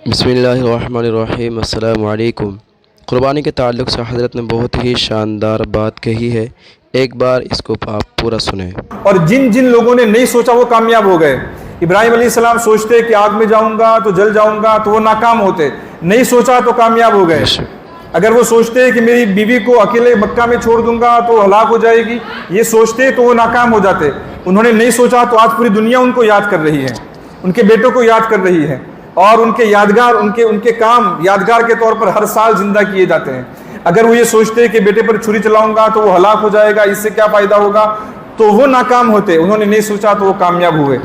بسم اللہ الرحمن الرحیم۔ السلام علیکم۔ قربانی کے تعلق سے حضرت نے بہت ہی شاندار بات کہی ہے، ایک بار اس کو آپ پورا سنیں۔ اور جن جن لوگوں نے نہیں سوچا وہ کامیاب ہو گئے۔ ابراہیم علیہ السلام سوچتے کہ آگ میں جاؤں گا تو جل جاؤں گا تو وہ ناکام ہوتے، نہیں سوچا تو کامیاب ہو گئے۔ اگر وہ سوچتے کہ میری بیوی کو اکیلے مکہ میں چھوڑ دوں گا تو ہلاک ہو جائے گی، یہ سوچتے تو وہ ناکام ہو جاتے۔ انہوں نے نہیں سوچا تو آج پوری دنیا ان کو یاد کر رہی ہے، ان کے بیٹوں کو یاد کر رہی ہے، اور ان کے یادگار ان کے کام یادگار کے طور پر ہر سال زندہ کیے جاتے ہیں۔ اگر وہ یہ سوچتے کہ بیٹے پر چھری چلاؤں گا تو وہ ہلاک ہو جائے گا، اس سے کیا فائدہ ہوگا، تو وہ ناکام ہوتے۔ انہوں نے نہیں سوچا تو وہ کامیاب ہوئے۔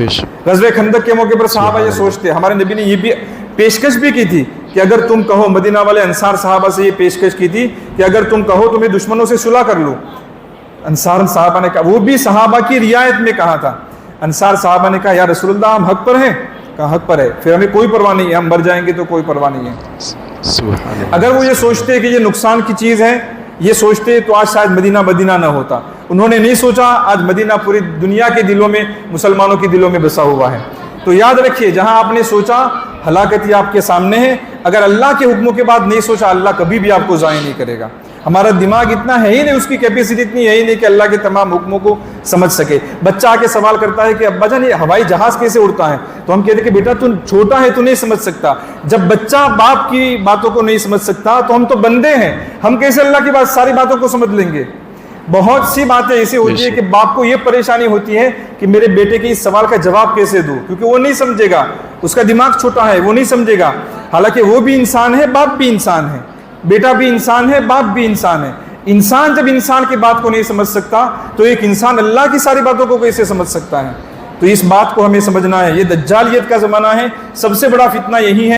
غزوہ خندق کے موقع پر صحابہ یہ سوچتے، ہمارے نبی نے یہ بھی پیشکش بھی کی تھی کہ اگر تم کہو، مدینہ والے انصار صحابہ سے یہ پیشکش کی تھی کہ اگر تم کہو تو میں دشمنوں سے صلح کر لوں۔ انصار صحابہ نے کہا، وہ بھی صحابہ کی رعایت میں کہا تھا، انصار صحابہ نے کہا یا رسول اللہ ہم حق پر ہیں، کہا حق پر ہے، پھر ہمیں کوئی پرواہ نہیں ہے، ہم مر جائیں گے تو کوئی پرواہ نہیں ہے۔ اگر وہ یہ سوچتے کہ یہ نقصان کی چیز ہے، یہ سوچتے تو آج شاید مدینہ نہ ہوتا۔ انہوں نے نہیں سوچا، آج مدینہ پوری دنیا کے دلوں میں، مسلمانوں کے دلوں میں بسا ہوا ہے۔ تو یاد رکھیے، جہاں آپ نے سوچا ہلاکت ہی آپ کے سامنے ہے۔ اگر اللہ کے حکموں کے بعد نہیں سوچا، اللہ کبھی بھی آپ کو ضائع نہیں کرے گا۔ ہمارا دماغ اتنا ہے ہی نہیں، اس کی کیپیسٹی اتنی ہے ہی نہیں کہ اللہ کے تمام حکموں کو سمجھ سکے۔ بچہ آ کے سوال کرتا ہے کہ ابا جان یہ ہوائی جہاز کیسے اڑتا ہے، تو ہم کہتے ہیں کہ بیٹا تو چھوٹا ہے، تو نہیں سمجھ سکتا۔ جب بچہ باپ کی باتوں کو نہیں سمجھ سکتا تو ہم تو بندے ہیں، ہم کیسے اللہ کی ساری باتوں کو سمجھ لیں گے۔ بہت سی باتیں ایسی ہوتی ہے کہ باپ کو یہ پریشانی ہوتی ہے کہ میرے بیٹے کے اس سوال کا جواب کیسے دوں، کیونکہ وہ نہیں سمجھے گا، اس کا دماغ چھوٹا ہے، وہ نہیں سمجھے گا۔ حالانکہ وہ بھی انسان ہے، باپ بھی انسان ہے، بیٹا بھی انسان ہے، باپ بھی انسان ہے۔ انسان جب انسان کی بات کو نہیں سمجھ سکتا تو ایک انسان اللہ کی ساری باتوں کو کیسے سمجھ سکتا ہے؟ تو اس بات کو ہمیں سمجھنا ہے۔ یہ دجالیت کا زمانہ ہے، سب سے بڑا فتنہ یہی ہے۔